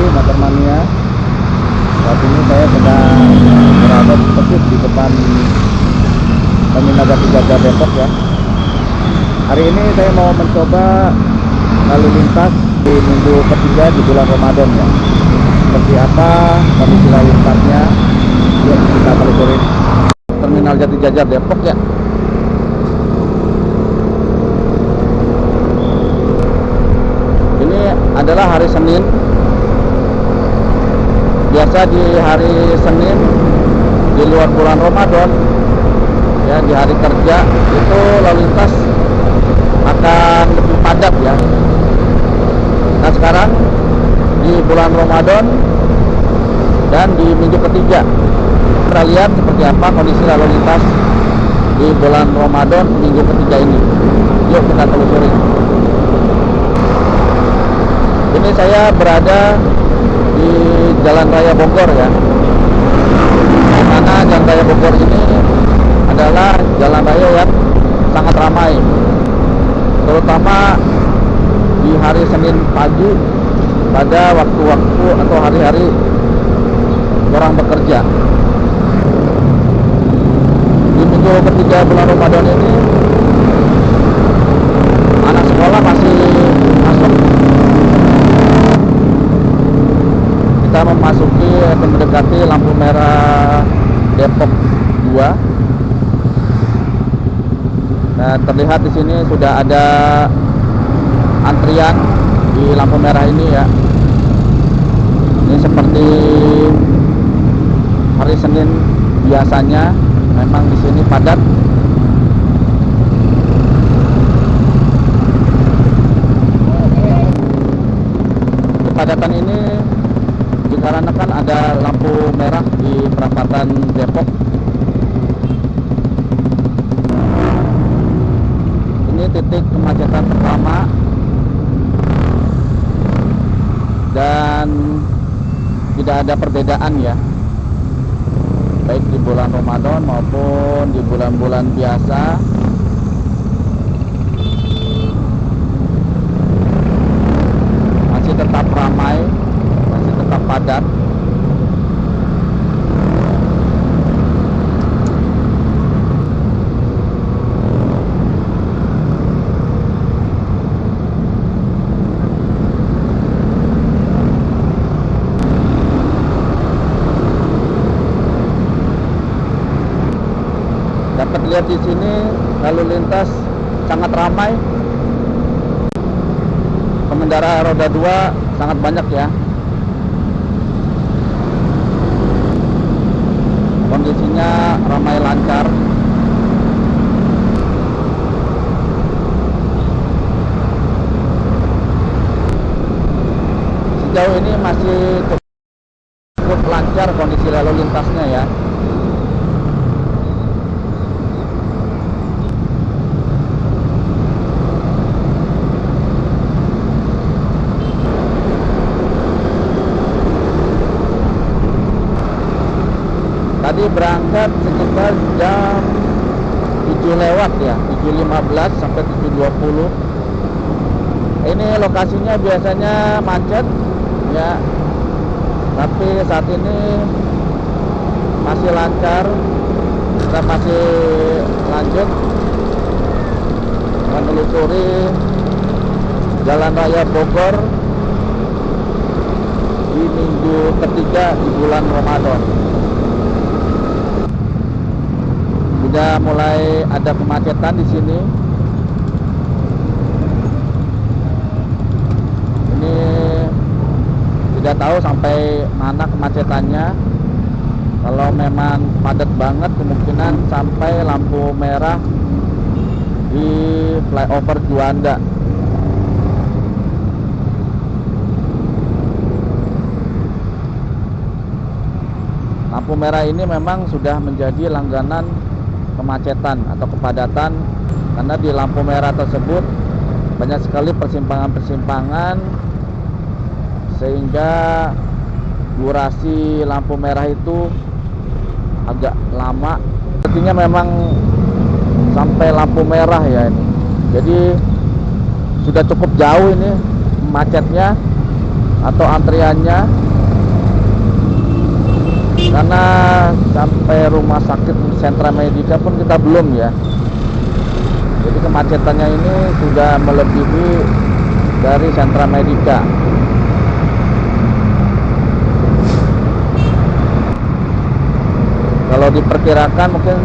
Motor Mania. Saat ini saya sedang berada persis di depan Terminal Jati Jajar Depok ya. Hari ini saya mau mencoba lalu lintas di minggu ketiga di bulan Ramadan ya. Seperti apa kondisi lalu lintasnya? Yuk kita telusuri. Terminal Jati Jajar Depok ya. Ini adalah hari Senin. Biasa di hari Senin di luar bulan Ramadan ya, di hari kerja itu lalu lintas akan lebih padat ya. Nah sekarang di bulan Ramadan dan di minggu ketiga, kita lihat seperti apa kondisi lalu lintas di bulan Ramadan minggu ketiga ini. Yuk kita telusuri. Ini saya berada di Jalan Raya Bogor ya. Di mana Jalan Raya Bogor ini adalah jalan raya yang sangat ramai, terutama di hari Senin pagi pada waktu-waktu atau hari-hari orang bekerja. Di minggu ketiga bulan Ramadan ini anak sekolah masih masuk. Kita memasuki atau mendekati lampu merah Depok 2. Nah, terlihat di sini sudah ada antrian di lampu merah ini ya. Ini seperti hari Senin biasanya, memang di sini padat. Kepadatan ini dikarenakan ada lampu merah di perapatan Depok. Ini titik kemacetan pertama dan tidak ada perbedaan ya, baik di bulan Ramadan maupun di bulan-bulan biasa. Masih tetap ramai, masih tetap padat. Dapat lihat di sini lalu lintas sangat ramai. Pengendara roda 2 sangat banyak ya. Kondisinya ramai lancar. Sejauh ini masih cukup lancar kondisi lalu lintasnya ya. Tadi berangkat sekitar jam 7 lewat ya, 7.15 sampai 7.20. Ini lokasinya biasanya macet ya, tapi saat ini masih lancar. Kita masih lanjut menelusuri Jalan Raya Bogor di minggu ketiga di bulan Ramadan. Sudah mulai ada kemacetan di sini. Ini tidak tahu sampai mana kemacetannya. Kalau memang padat banget, kemungkinan sampai lampu merah di flyover Juanda. Lampu merah ini memang sudah menjadi langganan kemacetan atau kepadatan, karena di lampu merah tersebut banyak sekali persimpangan-persimpangan, sehingga durasi lampu merah itu agak lama. Artinya memang sampai lampu merah ya ini. Jadi sudah cukup jauh ini macetnya. atau antriannya, karena sampai rumah sakit Sentra Medika pun kita belum ya. Jadi kemacetannya ini sudah melebihi dari Sentra Medika. Kalau diperkirakan mungkin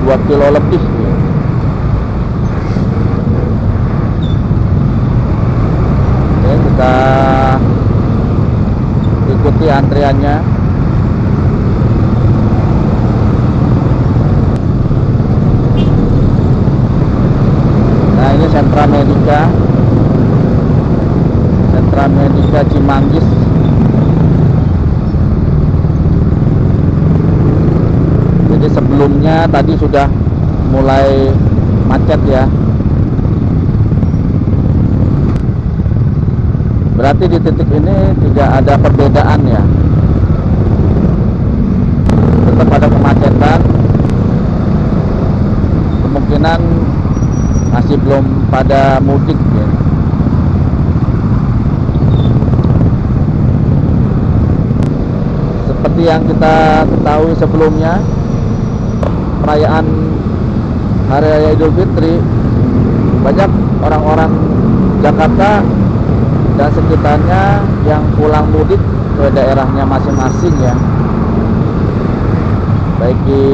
2 kilo lebih ya. Oke, kita ikuti antriannya. Nah, ini Sentra Medika Cimanggis. Jadi sebelumnya tadi sudah mulai macet ya. Berarti di titik ini tidak ada perbedaan ya. Tetap ada kemacetan. Kemungkinan masih belum pada mudik ya. Seperti yang kita ketahui sebelumnya, perayaan Hari Raya Idul Fitri, banyak orang-orang Jakarta dan sekitarnya yang pulang mudik ke daerahnya masing-masing ya, baik di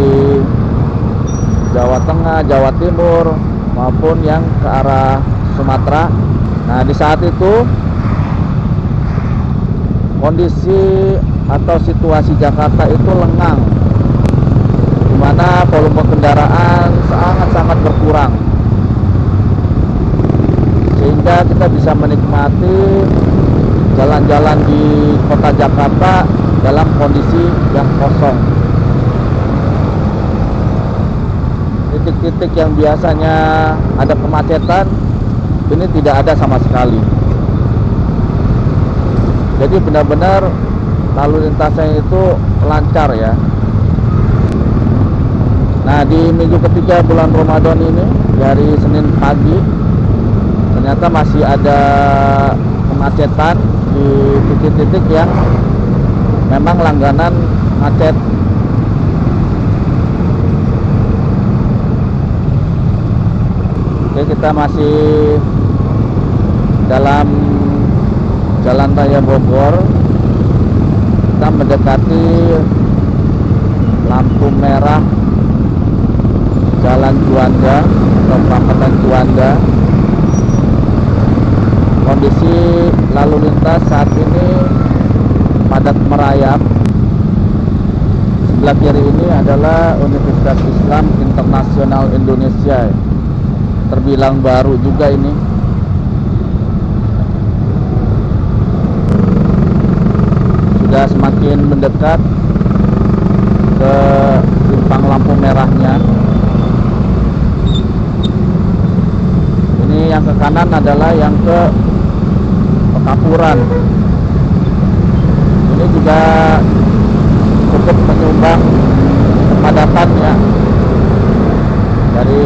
Jawa Tengah, Jawa Timur maupun yang ke arah Sumatera. Nah, di saat itu kondisi atau situasi Jakarta itu lengang, di mana volume kendaraan sangat-sangat berkurang, sehingga kita bisa menikmati jalan-jalan di kota Jakarta dalam kondisi yang kosong. Titik-titik yang biasanya ada kemacetan ini tidak ada sama sekali. Jadi benar-benar lalu lintasnya itu lancar ya. Nah, di minggu ketiga bulan Ramadan ini, dari Senin pagi, ternyata masih ada kemacetan di titik-titik yang memang langganan macet. Oke, kita masih dalam Jalan Raya Bogor. Kita mendekati lampu merah Jalan Juanda atau perempatan Juanda. Kondisi lalu lintas saat ini padat merayap. Sebelah kiri ini adalah Universitas Islam Internasional Indonesia, terbilang baru juga ini. Sudah semakin mendekat ke simpang lampu merahnya. Ini yang ke kanan adalah yang ke Pekapuran. Ini juga cukup menyumbang kepadatan ya, dari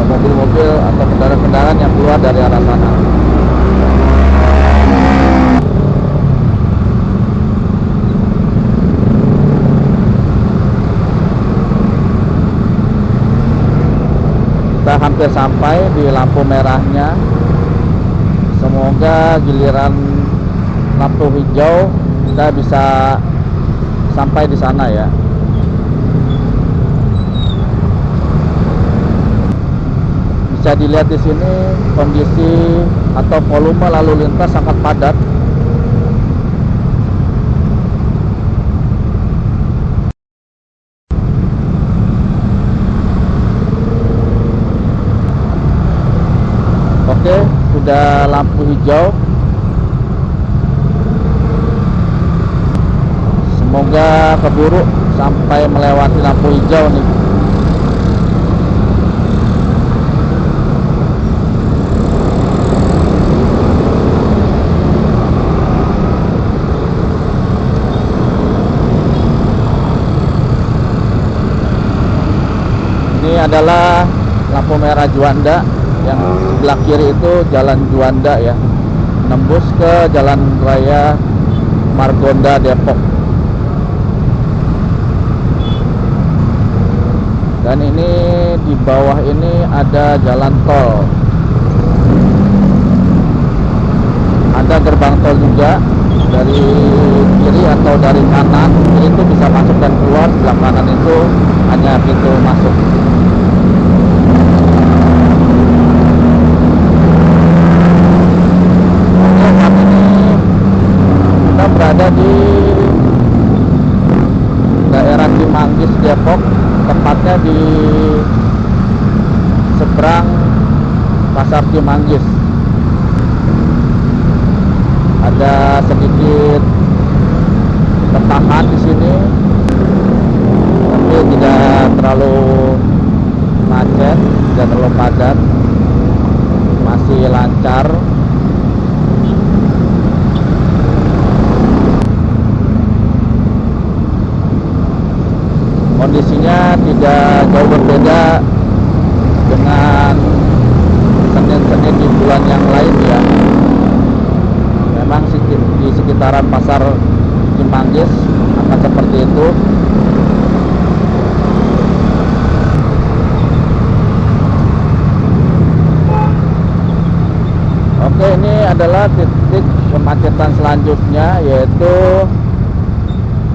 mobil-mobil atau kendaraan-kendaraan yang keluar dari arah sana. Kita hampir sampai di lampu merahnya. Semoga giliran lampu hijau kita bisa sampai di sana ya. Bisa dilihat di sini kondisi atau volume lalu lintas sangat padat. Oke, sudah lampu hijau. Semoga keburu sampai melewati lampu hijau nih. Ini adalah lampu merah Juanda. Yang sebelah kiri itu Jalan Juanda ya. menembus ke Jalan Raya Margonda Depok. Dan ini di bawah ini ada jalan tol, ada gerbang tol juga dari kiri atau dari kanan. Kiri itu bisa masuk dan keluar, sebelah kanan itu hanya pintu masuk. Oke, saat ini kita berada di daerah Cimanggis Depok, tepatnya di seberang Pasar Cimanggis. Ada sedikit retakan di sini, tapi tidak terlalu macet, tidak terlalu padat, masih lancar. Kondisinya tidak jauh berbeda dengan Senin-Senin di bulan yang lain ya. Memang di sekitaran Pasar Cimanggis akan seperti itu. Oke, ini adalah titik kemacetan selanjutnya, yaitu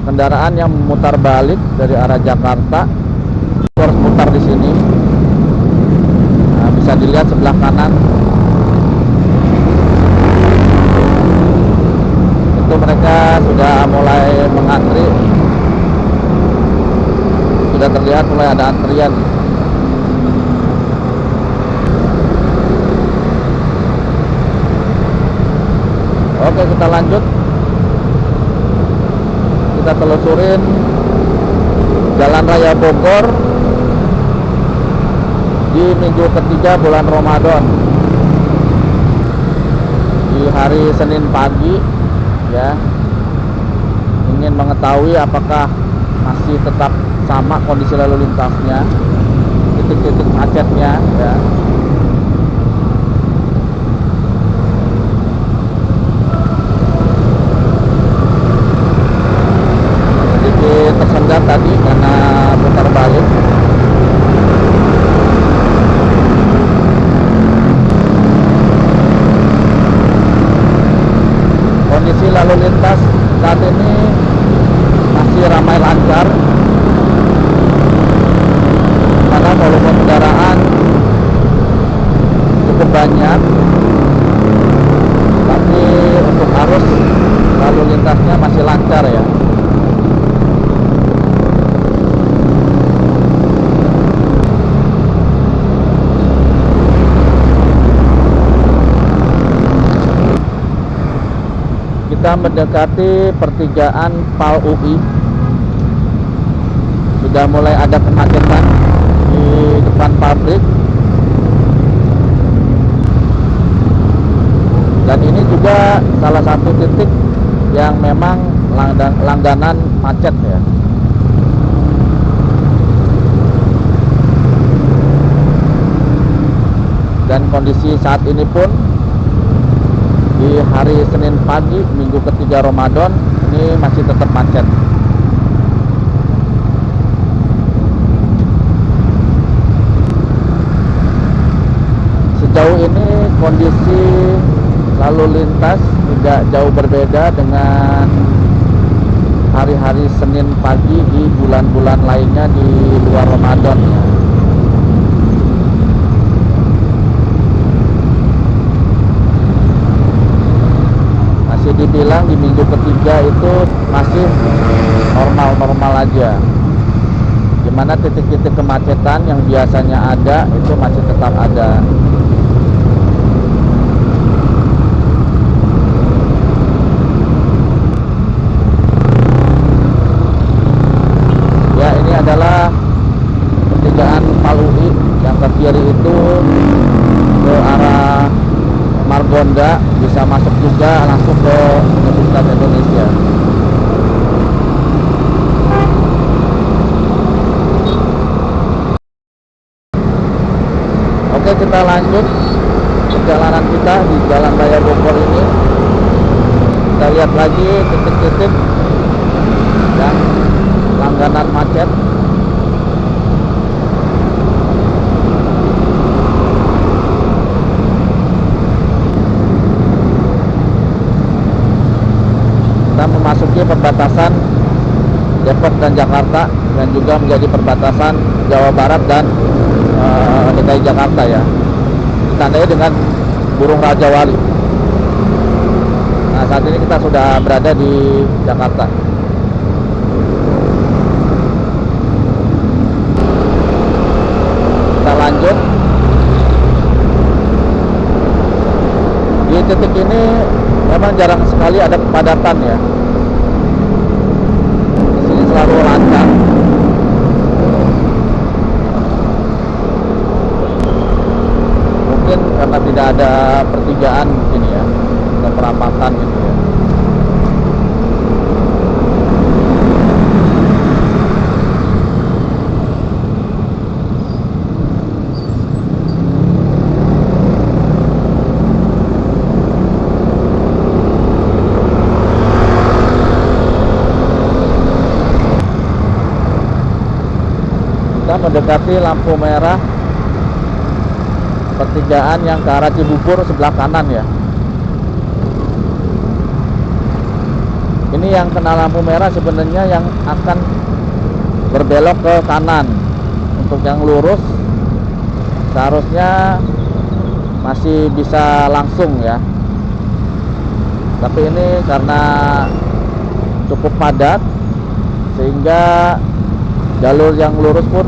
kendaraan yang memutar balik dari arah Jakarta harus putar di sini. Nah, bisa dilihat sebelah kanan itu mereka sudah mulai mengantri, sudah terlihat mulai ada antrian. Oke, kita lanjut. Kita telusurin Jalan Raya Bogor di minggu ketiga bulan Ramadan, di hari Senin pagi ya. Ingin mengetahui apakah masih tetap sama kondisi lalu lintasnya, titik-titik macetnya ya. Tersendat tadi karena putar balik. Kondisi lalu lintas saat ini masih ramai lancar karena volume kendaraan cukup banyak, tapi untuk arus lalu lintasnya masih lancar ya. Kita mendekati pertigaan PAL UI. Sudah mulai ada kemacetan di depan pabrik. Dan ini juga salah satu titik yang memang langganan macet ya. Dan kondisi saat ini pun di hari Senin pagi minggu ketiga Ramadan ini masih tetap macet. Sejauh ini kondisi lalu lintas tidak jauh berbeda dengan hari-hari Senin pagi di bulan-bulan lainnya di luar Ramadan. Dibilang di minggu ketiga itu masih normal-normal aja, dimana titik-titik kemacetan yang biasanya ada itu masih tetap ada. Ya, ini adalah pertigaan PAL UI. Yang ke kiri itu ke arah Margonda, bisa masuk juga langsung ke Universitas Indonesia. Oke, kita lanjut perjalanan kita di Jalan Raya Bogor ini. kita lihat lagi titik-titik yang langganan macet. Kita memasuki perbatasan Depok dan Jakarta, dan juga menjadi perbatasan Jawa Barat dan DKI Jakarta ya. Ditandai dengan Burung Raja Wali. Nah, saat ini kita sudah berada di Jakarta. Kita lanjut. Di titik ini memang jarang sekali ada kepadatan ya. Di sini selalu lancar. Mungkin karena tidak ada pertigaan mungkin ya, atau perapatan gitu ya. Kita mendekati lampu merah pertigaan yang ke arah Cibubur sebelah kanan ya. Ini yang kena lampu merah sebenarnya yang akan berbelok ke kanan. Untuk yang lurus seharusnya masih bisa langsung ya. Tapi ini karena cukup padat sehingga jalur yang lurus pun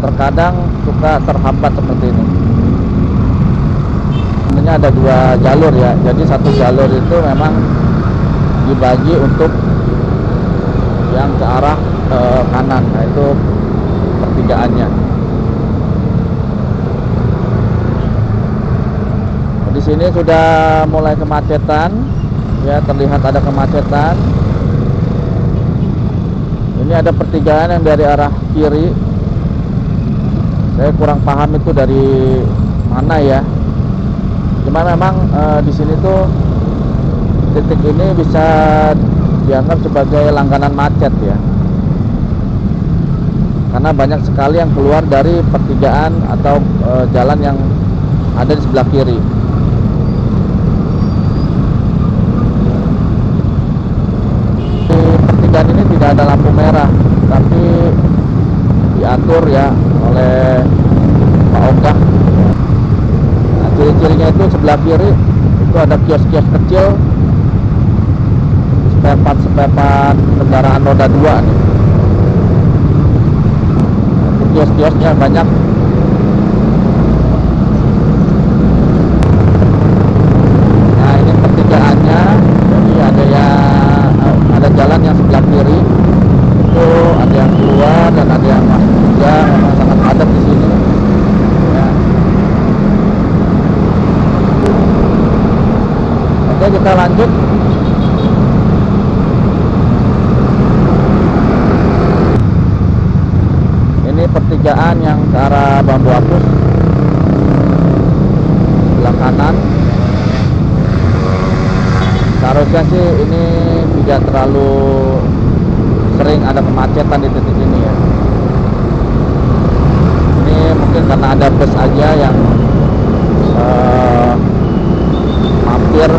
terkadang suka terhambat seperti ini. Sebenarnya ada dua jalur ya, jadi satu jalur itu memang dibagi untuk yang ke arah kanan, nah itu pertigaannya. Di sini sudah mulai kemacetan ya, terlihat ada kemacetan. Ini ada pertigaan yang dari arah kiri. Saya kurang paham itu dari mana ya. Cuma memang di sini tuh titik ini bisa dianggap sebagai langganan macet ya. Karena banyak sekali yang keluar dari pertigaan atau jalan yang ada di sebelah kiri. Di pertigaan ini tidak ada lampu merah, tapi diatur ya oleh Pak Ogah. Nah, ciri-cirinya itu sebelah kiri itu ada kios-kios kecil, spare part kendaraan roda 2 nih. Nah, kios-kiosnya banyak. Nah, ini pertigaannya, jadi ada jalan yang sebelah kiri itu ada yang keluar dan ada yang masuk juga. Memang sangat padat di sini ya. Oke, kita lanjut. Ini pertigaan yang ke arah Bambu Apus sebelah kanan. Seharusnya sih ini tidak terlalu sering ada kemacetan di titik ini ya. Ini mungkin karena ada bus aja yang mampir.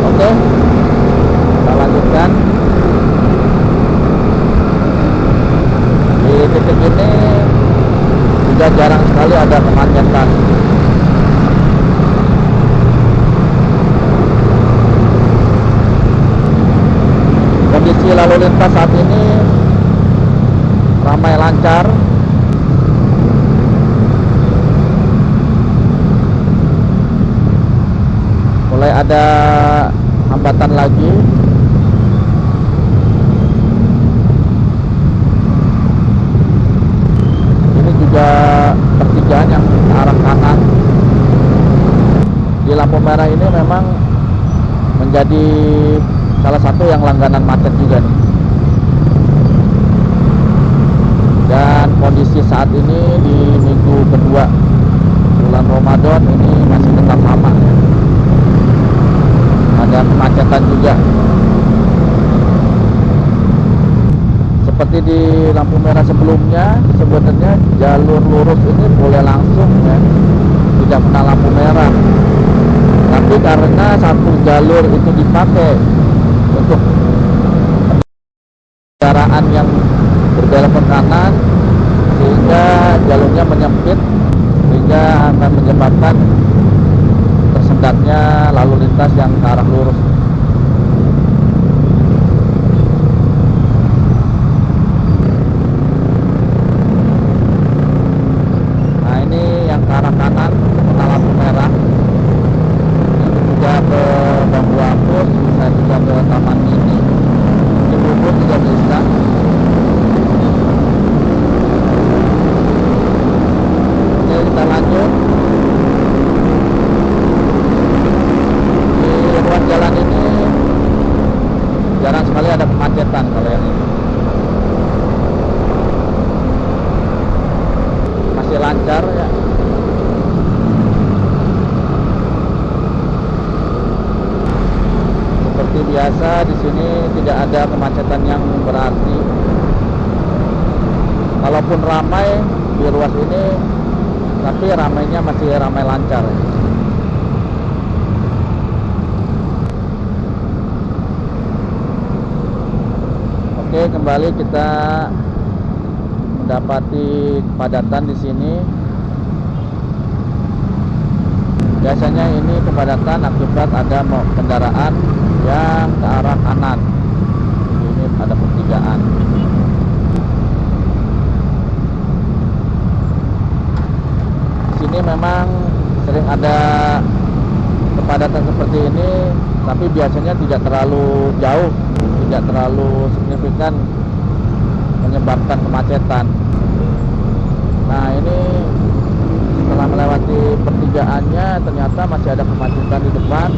Oke, kita lanjutkan. Di titik ini juga jarang sekali ada kemacetan. Kondisi lalu lintas saat ini ramai lancar. Mulai ada hambatan lagi. Ini juga pertigaan yang ke arah kanan. Di lampu merah ini memang menjadi salah satu yang langganan macet juga nih. Dan kondisi saat ini di minggu kedua bulan Ramadan ini masih tetap sama ya. Ada kemacetan juga. Seperti di lampu merah sebelumnya, sebenarnya jalur lurus ini boleh langsung ya, tidak kena lampu merah. Tapi karena satu jalur itu dipakai untuk kendaraan yang berbelok ke kanan, sehingga jalurnya menyempit, sehingga akan menyebabkan tersendatnya lalu lintas yang ke arah lurus. Nah ini yang ke arah kanan kena lampu merah, ini juga ke Bambu Apus, bisa juga ke Taman Mini, di Bogor juga bisa. Oke, kita lanjut. Di ruas jalan ini jarang sekali ada kemacetan kalau yang ini. Masih lancar ya. Seperti biasa di sini tidak ada kemacetan yang berarti. Kalaupun ramai di ruas ini, tapi ramainya masih ramai lancar. Oke, kembali kita mendapati kepadatan di sini. Biasanya ini kepadatan akibat ada kendaraan yang ke arah kanan. Ini ada pertigaan. Di sini memang sering ada kepadatan seperti ini, tapi biasanya tidak terlalu jauh, tidak terlalu signifikan menyebabkan kemacetan. Nah ini setelah melewati pertigaannya ternyata masih ada kemacetan di depan.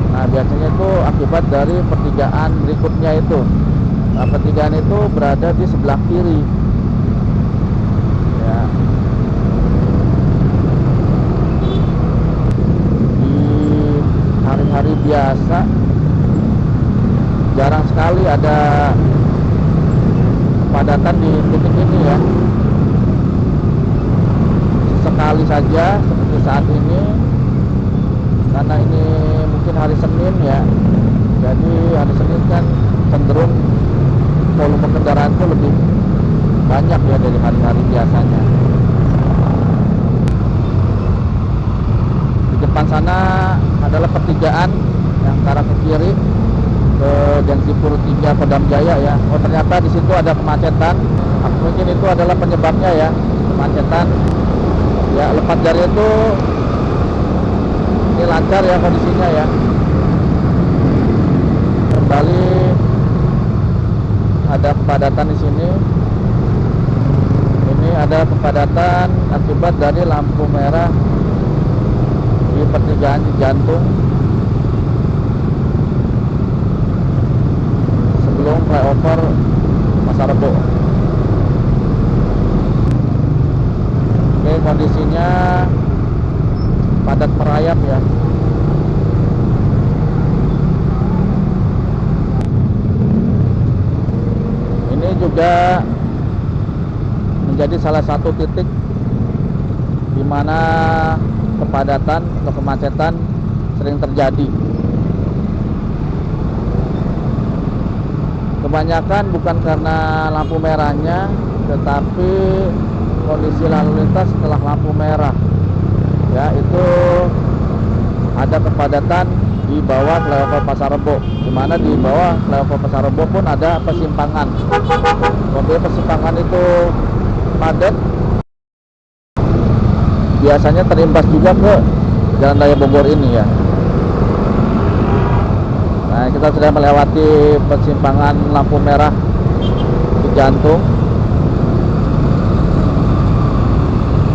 Nah biasanya itu akibat dari pertigaan berikutnya itu. Nah, pertigaan itu berada di sebelah kiri ya. Di hari-hari biasa jarang sekali ada kepadatan di titik ini ya. Sekali saja seperti saat ini, karena ini mungkin hari Senin ya, jadi hari Senin kan cenderung volume kendaraan itu lebih banyak ya dari hari-hari biasanya. Di depan sana adalah pertigaan yang ke arah ke kiri ke Gensipur 3 Kodam Jaya ya. Oh ternyata di situ ada kemacetan. Mungkin itu adalah penyebabnya ya, kemacetan. Ya lepas dari itu ini lancar ya kondisinya ya. Kembali ada kepadatan di sini. Ini ada kepadatan akibat dari lampu merah di pertigaan Cijantung sebelum flyover Pasar Rebo. Oke, kondisinya padat merayap ya. Ini juga menjadi salah satu titik di mana kepadatan atau kemacetan sering terjadi. Kebanyakan bukan karena lampu merahnya, tetapi kondisi lalu lintas setelah lampu merah ya, itu ada kepadatan di bawah flyover Pasar Rebo, di mana di bawah flyover Pasar Rebo pun ada persimpangan. Kalau persimpangan itu padat, biasanya terimbas juga ke Jalan Raya Bogor ini ya. Nah kita sudah melewati persimpangan lampu merah Cijantung.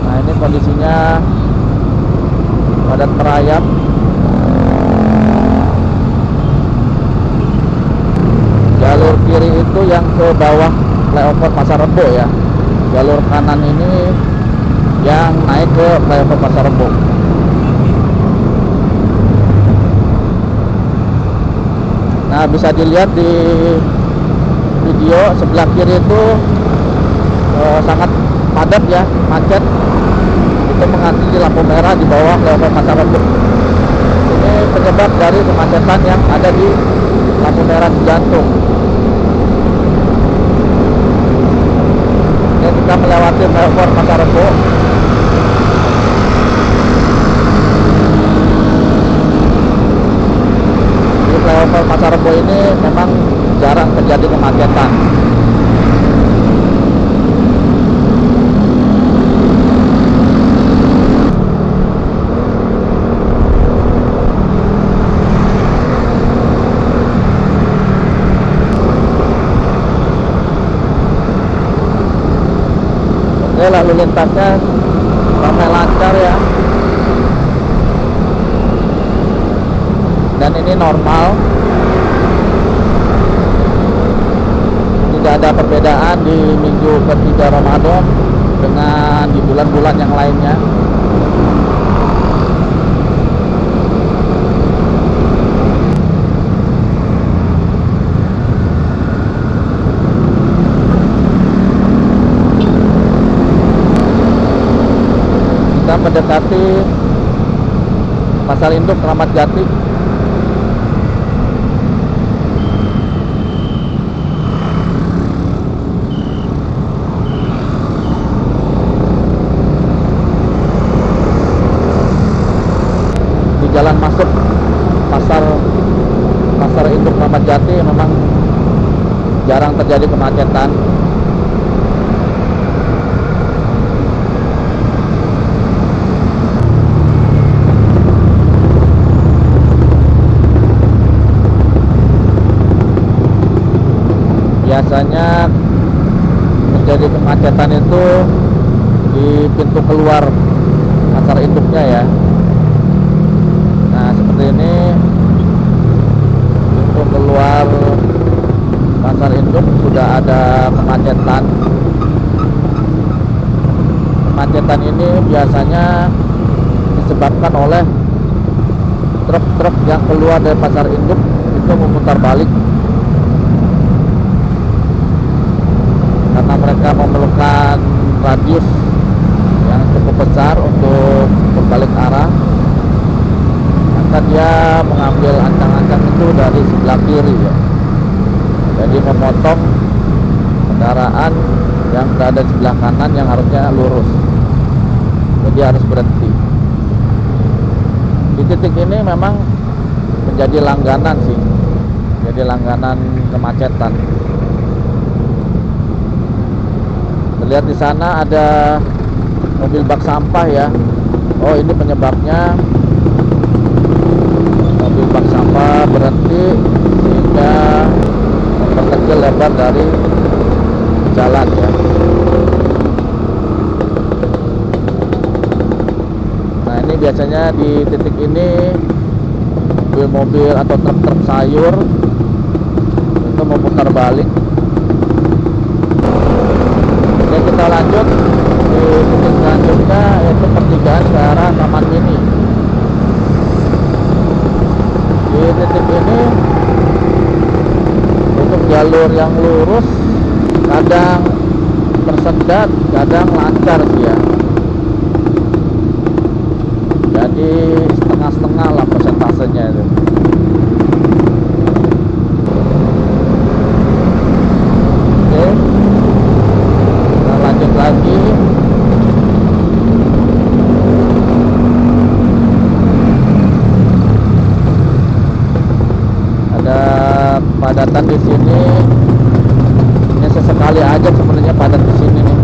Nah ini kondisinya padat merayap. Jalur kiri itu yang ke bawah flyover Pasar Rebo ya. Jalur kanan ini yang naik ke flyover Pasar Rebo. Nah, bisa dilihat di video sebelah kiri itu sangat padat ya, macet. Itu mengantri lampu merah di bawah flyover Pasar Rebo. Ini penyebab dari kemacetan yang ada di lampu merah Cijantung. Ini kita melewati flyover Pasar Rebo. Di flyover Pasar Rebo ini memang jarang terjadi kemacetan. Lalu lintasnya ramai lancar ya, dan ini normal, tidak ada perbedaan di minggu ketiga Ramadan dengan di bulan-bulan yang lainnya. Mendekati Pasar Induk Kramat Jati. Di jalan masuk Pasar Induk Kramat Jati memang jarang terjadi kemacetan. Biasanya terjadi kemacetan itu di pintu keluar Pasar Induknya ya. Nah, seperti ini pintu keluar Pasar Induk sudah ada kemacetan. Kemacetan ini biasanya disebabkan oleh truk-truk yang keluar dari Pasar Induk itu memutar balik karena mereka memerlukan radius yang cukup besar untuk berbalik arah, maka dia mengambil ancang-ancang itu dari sebelah kiri ya. Jadi memotong kendaraan yang berada di sebelah kanan yang harusnya lurus, jadi harus berhenti. Di titik ini memang menjadi langganan sih, jadi langganan kemacetan. Lihat di sana ada mobil bak sampah ya. Oh, ini penyebabnya. Mobil bak sampah berhenti sehingga memperkecil lebar dari jalan ya. Nah, ini biasanya di titik ini mobil-mobil atau truk-truk sayur itu memutar balik. Kita lanjut di titik selanjutnya, yaitu pertigaan ke arah Taman Mini. Di titik ini untuk jalur yang lurus kadang tersendat, kadang lancar sih ya. Jadi setengah-setengah lah persentasenya itu. Lagi ada kepadatan di sini. Ini sesekali aja sebenarnya padat di sini nih.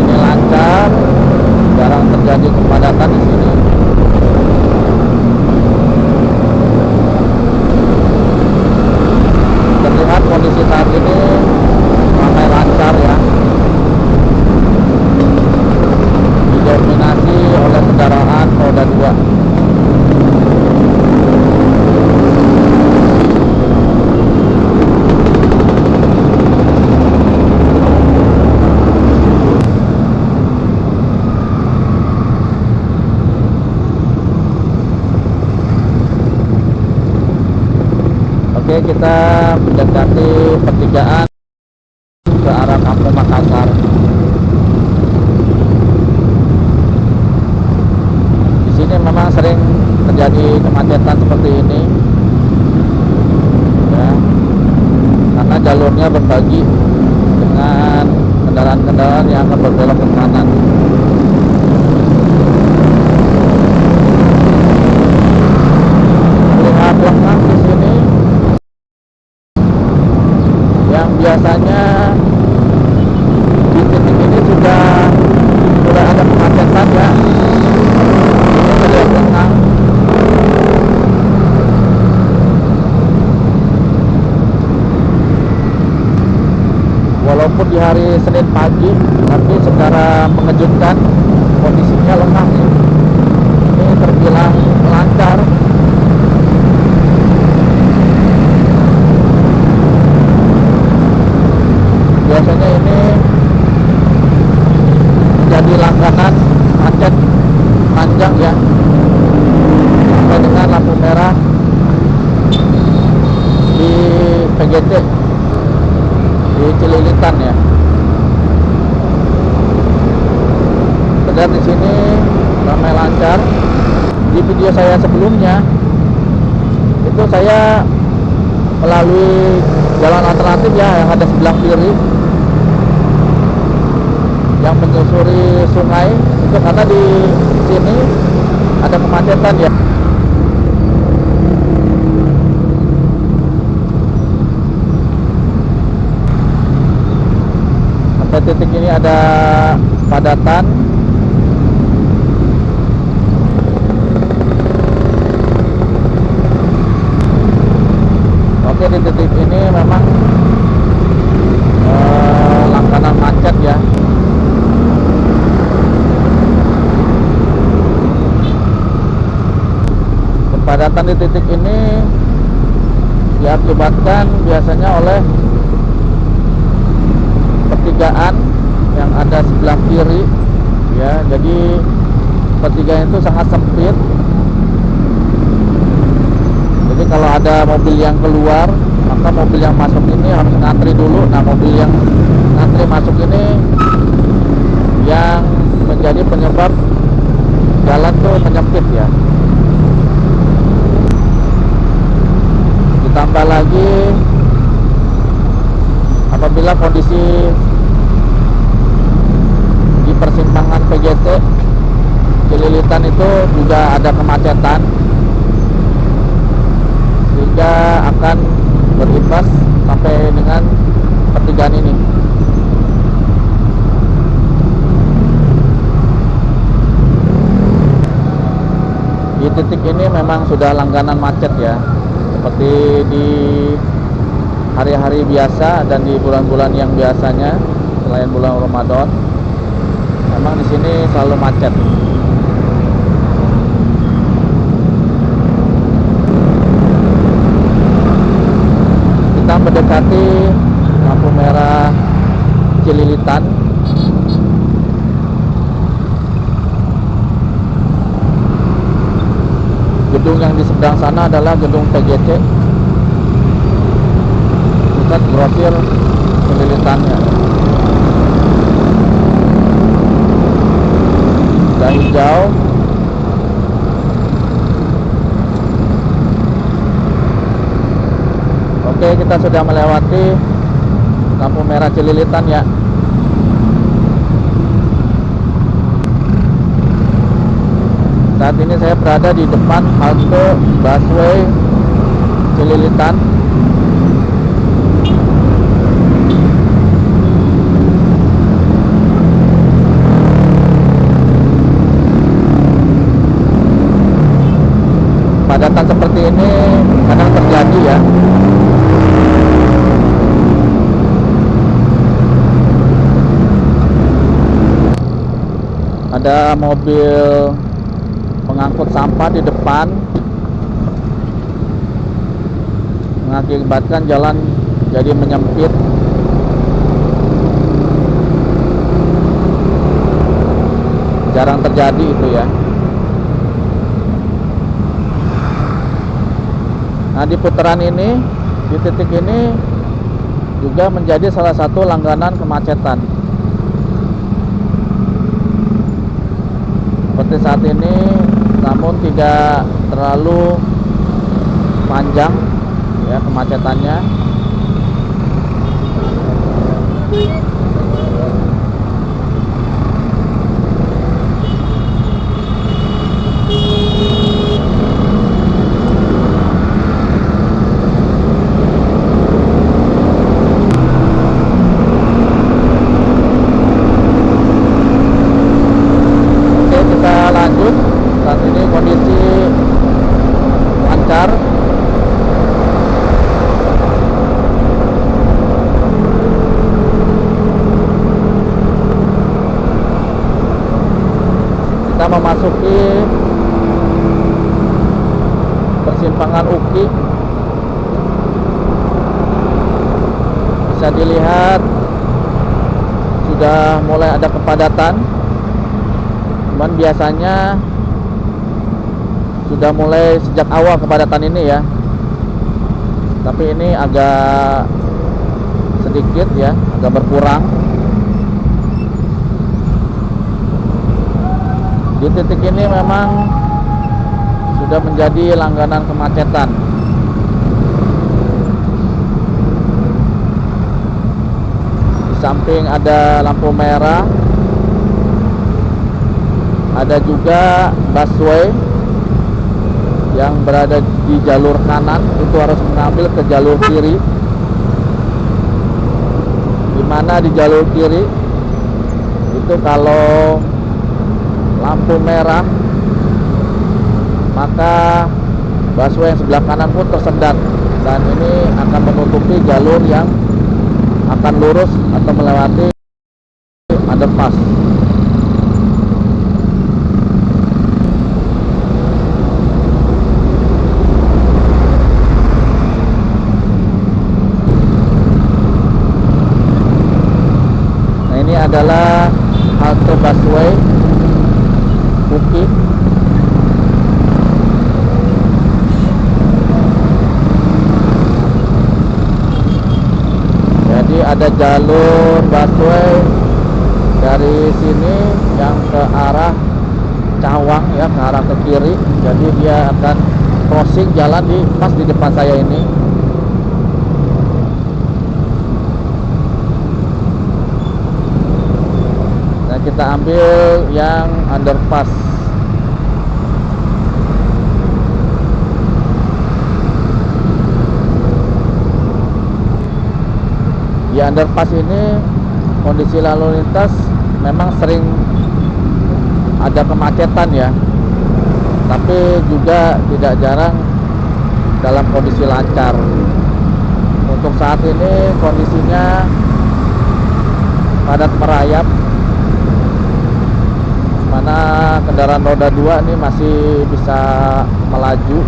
Ini lancar, jarang terjadi kepadatan di sini. Kondisi saat ini ramai lancar ya, didominasi oleh kendaraan roda 2. kita mendekati pertigaan ke arah Kampung Makassar. Di sini memang sering terjadi kemacetan seperti ini, ya, karena jalurnya berbagi dengan kendaraan-kendaraan yang akan berbelok ke kanan. Lihat lengang di sini yang biasanya di titik ini sudah ada kemacetan, ya. Ini terlihat lengang. Walaupun di hari Senin pagi, tapi secara mengejutkan kondisinya lengang, ya. Ini terbilang lancar. Biasanya ini jadi langganan macet panjang, ya, sampai dengan lampu merah di PGT di Cililitan, ya. Sedang di sini ramai lancar. Di video saya sebelumnya itu saya melalui jalan alternatif, ya, yang ada sebelah kiri yang menyusuri sungai, itu karena di sini ada kemacetan, ya. Sampai titik ini ada padatan. Oke, di titik ini memang langganan macet, ya. Kepadatan di titik ini diakibatkan biasanya oleh pertigaan yang ada sebelah kiri, ya. Jadi pertigaan itu sangat sempit. Jadi kalau ada mobil yang keluar, maka mobil yang masuk ini harus ngantri dulu. Nah, mobil yang ngantri masuk ini yang menjadi penyebab jalan tuh menyempit, ya. Ditambah lagi apabila kondisi di persimpangan PGT Cililitan itu juga ada kemacetan, sehingga akan berimbas sampai dengan pertigaan ini. Di titik ini memang sudah langganan macet, ya, seperti di hari-hari biasa dan di bulan-bulan yang biasanya selain bulan Ramadan. Memang di sini selalu macet. Kita mendekati lampu merah Cililitan. Gedung yang di seberang sana adalah gedung PGC, pusat grosir Cililitannya. Sudah hijau. Oke, kita sudah melewati lampu merah Cililitan, ya. Saat ini saya berada di depan halte busway Cililitan. Padatan seperti ini kadang terjadi, ya. Ada mobil pengangkut sampah di depan, mengakibatkan jalan jadi menyempit. Jarang terjadi itu, ya. Nah, di putaran ini Di titik ini juga menjadi salah satu langganan kemacetan. Seperti saat ini, namun tidak terlalu panjang ya kemacetannya. Saat ini kondisi lancar. Kita memasuki persimpangan Uki. Bisa dilihat sudah mulai ada kepadatan. Cuman biasanya sudah mulai sejak awal kepadatan ini ya, tapi ini agak sedikit ya, agak berkurang. Di titik ini memang sudah menjadi langganan kemacetan. Di samping ada lampu merah, ada juga busway yang berada di jalur kanan, itu harus mengambil ke jalur kiri. Dimana di jalur kiri itu kalau lampu merah, maka busway yang sebelah kanan pun tersendat, dan ini akan menutupi jalur yang akan lurus atau melewati underpass. Ini adalah halte busway Uki. Jadi ada jalur busway dari sini yang ke arah Cawang ya, ke arah ke kiri. Jadi dia akan crossing jalan pas di depan saya ini. Kita ambil yang underpass. Di underpass ini kondisi lalu lintas memang sering ada kemacetan ya, tapi juga tidak jarang dalam kondisi lancar. Untuk saat ini kondisinya padat merayap, mana kendaraan roda 2 ini masih bisa melaju.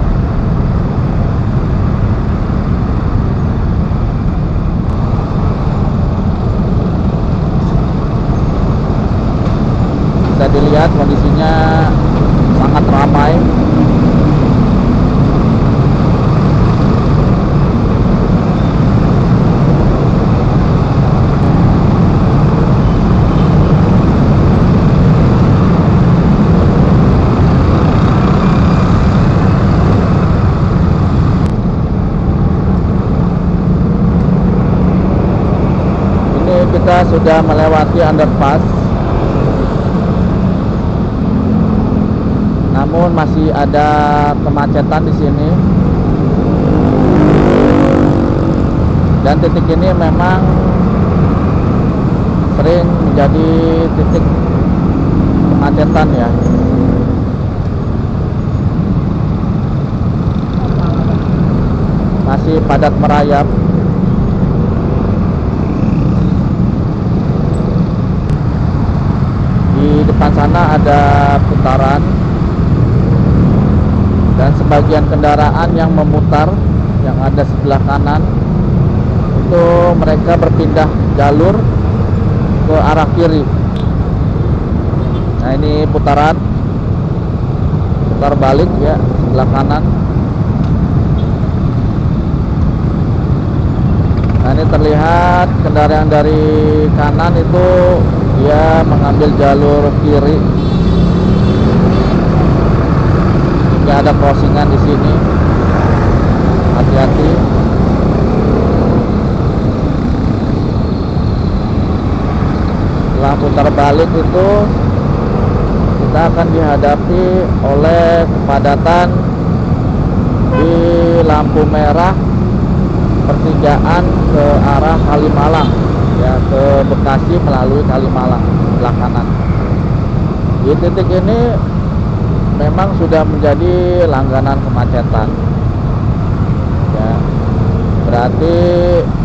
Bisa dilihat kondisinya sangat ramai. Kita sudah melewati underpass, namun masih ada kemacetan di sini. Dan titik ini memang sering menjadi titik kemacetan ya. Masih padat merayap. Di depan sana ada putaran, dan sebagian kendaraan yang memutar yang ada sebelah kanan itu mereka berpindah jalur ke arah kiri. Nah ini putar balik ya, sebelah kanan. Nah, ini terlihat kendaraan dari kanan itu dia mengambil jalur kiri. Jika ada crossingan di sini, hati-hati. Setelah putar balik itu kita akan dihadapi oleh kepadatan di lampu merah pertigaan ke arah Kalimalang, ya, ke Bekasi melalui Kalimalang sebelah kanan. Di titik ini memang sudah menjadi langganan kemacetan, ya. Berarti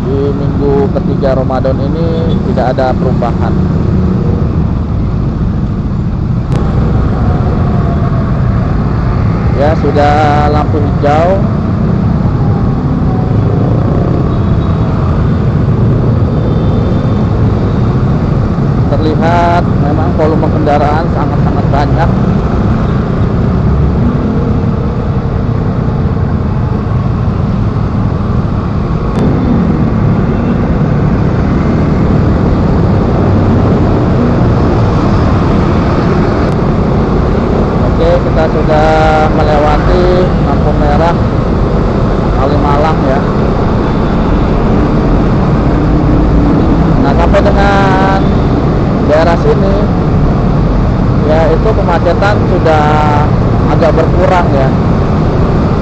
di minggu ketiga Ramadan ini tidak ada perubahan. Ya, sudah lampu hijau. Terlihat memang volume kendaraan sangat-sangat banyak. Oke, kita sudah melewati lampu merah Kalimalang, ya. Nah, sampai dengan daerah sini, ya, itu kemacetan sudah agak berkurang, ya,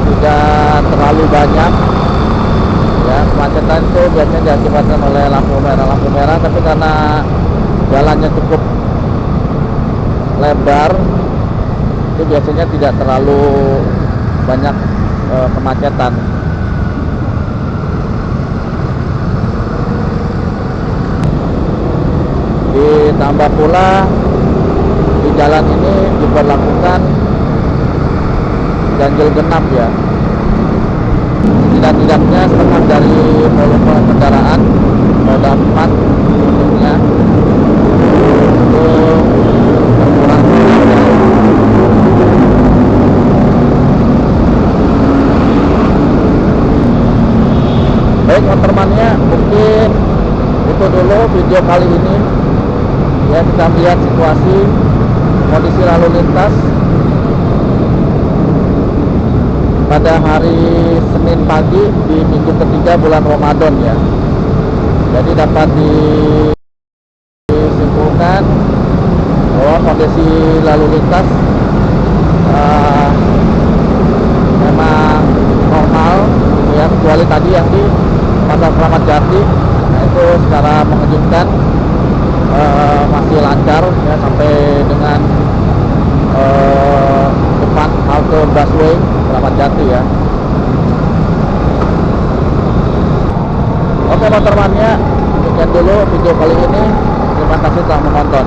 tidak terlalu banyak, ya. Kemacetan itu biasanya diakibatkan oleh lampu merah, tapi karena jalannya cukup lebar, itu biasanya tidak terlalu banyak kemacetan. Ditambah pula di jalan ini diberlakukan ganjil genap, ya. Tidak-tidaknya setengah dari volume kendaraan roda 4 khususnya itu berkurang. Baik, motormannya, mungkin itu dulu video kali ini, ya. Kita lihat situasi kondisi lalu lintas pada hari Senin pagi di minggu ketiga bulan Ramadan, ya. Jadi dapat disimpulkan bahwa kondisi lalu lintas memang normal, ya, kecuali tadi yang di Pasar Kramat Jati. Nah, itu secara mengejutkan masih lancar, ya, sampai dengan depan halte busway Kramat Jati, ya. Oke, motormannya, sekian dulu video kali ini. Terima kasih telah menonton.